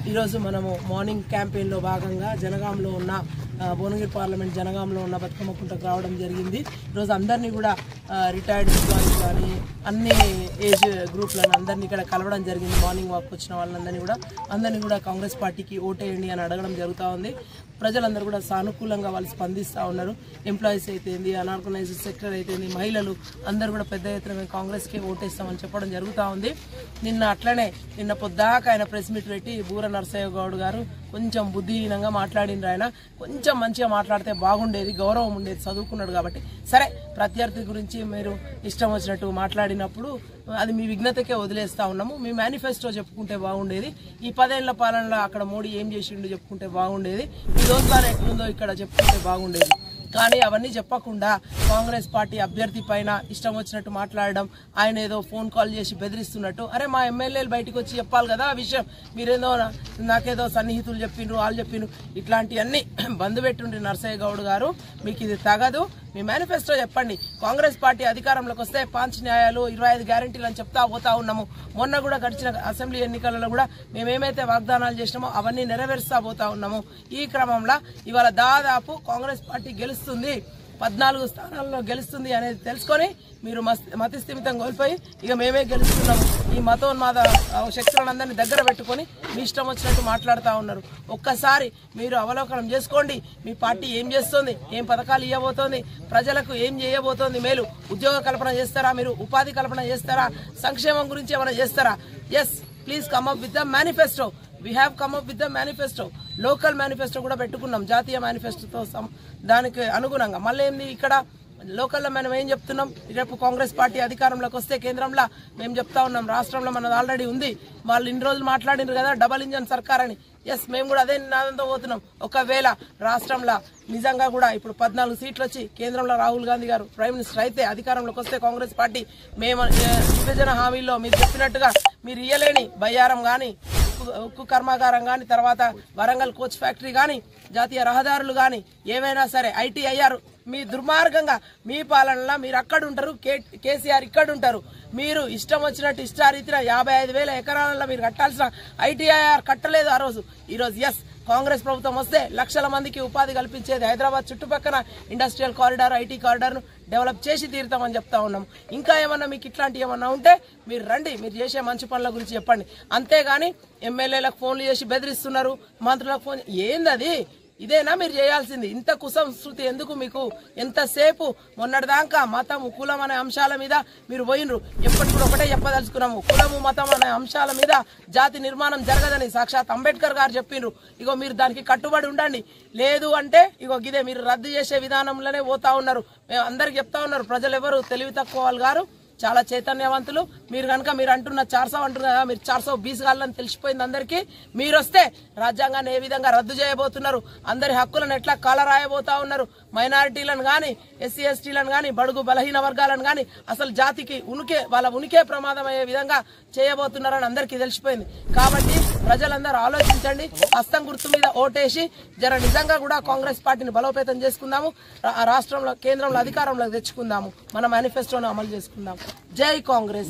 ఈరోజు మనము మార్నింగ్ క్యాంపెయిన్లో భాగంగా జనగాంలో ఉన్న భువనగిరి పార్లమెంట్ జనగాంలో ఉన్న బతుకమ్మ కుంటకు రావడం జరిగింది. ఈరోజు అందరినీ కూడా రిటైర్డ్ ఎంప్లాయీస్ కానీ అన్ని ఏజ్ గ్రూప్లను అందరినీ ఇక్కడ కలవడం జరిగింది. మార్నింగ్ వాక్ వచ్చిన వాళ్ళందరినీ కూడా కాంగ్రెస్ పార్టీకి ఓటేయండి అని అడగడం జరుగుతూ ఉంది. ప్రజలందరూ కూడా సానుకూలంగా వాళ్ళు స్పందిస్తూ ఉన్నారు. ఎంప్లాయీస్ అయితేంది, అనార్గనైజ్డ్ సెక్టర్ అయితేంది, మహిళలు అందరూ కూడా పెద్ద ఎత్తున మేము కాంగ్రెస్కి ఓటేస్తామని చెప్పడం జరుగుతూ ఉంది. నిన్న పొద్దాక ఆయన ప్రెస్ మీట్ పెట్టి బూర నరసయ్య గౌడ్ గారు కొంచెం బుద్ధిహీనంగా మాట్లాడినారు. ఆయన కొంచెం మంచిగా మాట్లాడితే బాగుండేది, గౌరవం ఉండేది, చదువుకున్నాడు కాబట్టి. సరే, ప్రత్యర్థి గురించి మీరు ఇష్టం వచ్చినట్టు మాట్లాడినప్పుడు అది మీ విఘ్నతకే వదిలేస్తా ఉన్నాము. మీ మేనిఫెస్టో చెప్పుకుంటే బాగుండేది. ఈ 10 ఏళ్ల పాలనలో అక్కడ మోడీ ఏం చేసిండు చెప్పుకుంటే బాగుండేది. ఈ రోజుగారు ఎట్లుందో ఇక్కడ చెప్పుకుంటే బాగుండేది. కానీ అవన్నీ చెప్పకుండా కాంగ్రెస్ పార్టీ అభ్యర్థి పైన ఇష్టం వచ్చినట్టు మాట్లాడడం, ఆయన ఏదో ఫోన్ కాల్ చేసి బెదిరిస్తున్నట్టు. అరే, మా ఎమ్మెల్యేలు బయటకు వచ్చి చెప్పాలి కదా ఆ విషయం. మీరేదో నాకేదో సన్నిహితులు చెప్పిండ్రు, వాళ్ళు చెప్పిండ్రు, ఇట్లాంటివన్నీ బంద్ పెట్టుండ్రి నరసయ్య గౌడ్ గారు. మీకు ఇది తగదు. మీ మేనిఫెస్టో చెప్పండి. కాంగ్రెస్ పార్టీ అధికారంలోకి వస్తే 5 న్యాయాలు 25 గ్యారెంటీలు అని చెప్తా పోతా ఉన్నాము. మొన్న కూడా గడిచిన అసెంబ్లీ ఎన్నికలలో కూడా మేమేమైతే వాగ్దానాలు చేసినామో అవన్నీ నెరవేరుస్తా పోతా ఉన్నాము. ఈ క్రమంలో ఇవాళ దాదాపు కాంగ్రెస్ పార్టీ గెలుస్తుంది, 14 స్థానాల్లో గెలుస్తుంది అనేది తెలుసుకొని మీరు మతిస్థిమితం కోల్పోయి ఇక మేమే గెలుస్తున్నాము, ఈ మతోన్మాద శక్తులను అందరినీ దగ్గర పెట్టుకొని మీ ఇష్టం వచ్చినట్టు మాట్లాడుతూ ఉన్నారు. ఒక్కసారి మీరు అవలోకనం చేసుకోండి. మీ పార్టీ ఏం చేస్తుంది, ఏం పథకాలు ఇవ్వబోతోంది, ప్రజలకు ఏం చేయబోతోంది, మేలు ఉద్యోగ కల్పన చేస్తారా, మీరు ఉపాధి కల్పన చేస్తారా, సంక్షేమం గురించి ఏమైనా చేస్తారా? Yes, please come up with the manifesto. We have come up with the manifesto. Local manifesto కూడా పెట్టుకున్నాం, జాతీయ మేనిఫెస్టోతో దానికి అనుగుణంగా. మళ్ళీ ఏంది ఇక్కడ లోకల్లో మనం ఏం చెప్తున్నాం? రేపు కాంగ్రెస్ పార్టీ అధికారంలోకి వస్తే కేంద్రంలో మేము చెప్తా ఉన్నాం, రాష్ట్రంలో మనది ఆల్రెడీ ఉంది. వాళ్ళు ఇన్ని రోజులు మాట్లాడినారు కదా డబల్ ఇంజన్ సర్కార్ అని. ఎస్, మేము కూడా అదే నినాదంతో పోతున్నాం. ఒకవేళ రాష్ట్రంలో నిజంగా కూడా ఇప్పుడు 14 సీట్లు వచ్చి కేంద్రంలో రాహుల్ గాంధీ గారు ప్రైమ్ మినిస్టర్ అయితే అధికారంలోకి వస్తే కాంగ్రెస్ పార్టీ మేము విభజన హామీల్లో మీరు చెప్పినట్టుగా మీరు ఇయ్యలేని బయ్యారం కానీ, ఉక్కు కర్మాగారం కానీ, తర్వాత వరంగల్ కోచ్ ఫ్యాక్టరీ కానీ, జాతీయ రహదారులు కానీ, ఏవైనా సరే ITIR మీ దుర్మార్గంగా మీ పాలనలో మీరు అక్కడ ఉంటారు, కేసీఆర్ ఇక్కడ ఉంటారు. మీరు ఇష్టం వచ్చినట్టు ఇష్టారీతిన 55,000 ఎకరాలలో మీరు కట్టాల్సిన ITIR కట్టలేదు ఆ రోజు. ఈరోజు ఎస్, కాంగ్రెస్ ప్రభుత్వం వస్తే లక్షల మందికి ఉపాధి కల్పించేది హైదరాబాద్ చుట్టుపక్కల ఇండస్ట్రియల్ కారిడార్, IT కారిడార్ను డెవలప్ చేసి తీరుతామని చెప్తా ఉన్నాం. ఇంకా ఏమన్నా మీకు ఇట్లాంటివి ఏమన్నా ఉంటే మీరు రండి, మీరు చేసే మంచి పనుల గురించి చెప్పండి. అంతేగాని ఎమ్మెల్యేలకు ఫోన్లు చేసి బెదిరిస్తున్నారు, మంత్రులకు ఫోన్, ఏందది? ఇదేనా మీరు చేయాల్సింది? ఇంత కుసంస్కృతి ఎందుకు మీకు? ఎంతసేపు మొన్నటిదాకా మతం కులం అనే అంశాల మీద మీరు పోయినరు. ఎప్పటి కూడా ఒకటే చెప్పదలుచుకున్నాము, కులము మతం అనే అంశాల మీద జాతి నిర్మాణం జరగదని సాక్షాత్ అంబేద్కర్ గారు చెప్పిండ్రు. ఇగో మీరు దానికి కట్టుబడి ఉండండి. లేదు అంటే ఇగో ఇదే మీరు రద్దు చేసే విధానంలోనే పోతా ఉన్నారు. మేము అందరికి చెప్తా ఉన్నారు, ప్రజలు ఎవరు తెలివి తక్కువ వాళ్ళు గారు, చాలా చైతన్యవంతులు. మీరు కనుక మీరు అంటున్న 400 అంటున్నారు కదా, మీరు 420 గాలని తెలిసిపోయింది అందరికీ. మీరు వస్తే రాజ్యాంగాన్ని ఏ విధంగా రద్దు చేయబోతున్నారు, అందరి హక్కులను ఎట్లా కాలరాయబోతా ఉన్నారు, మైనారిటీలను కానీ, SC STలను కానీ, బడుగు బలహీన వర్గాలను కానీ, అసలు జాతికి వాళ్ళ ఉనికే ప్రమాదం అయ్యే విధంగా చేయబోతున్నారని అందరికీ తెలిసిపోయింది. కాబట్టి ప్రజలందరూ ఆలోచించండి, హస్తం గుర్తు మీద ఓటేసి నిజంగా కూడా కాంగ్రెస్ పార్టీని బలోపేతం చేసుకుందాము, రాష్ట్రంలో కేంద్రంలో అధికారంలోకి తెచ్చుకుందాము, మన మేనిఫెస్టోను అమలు చేసుకుందాము. జై కాంగ్రెస్.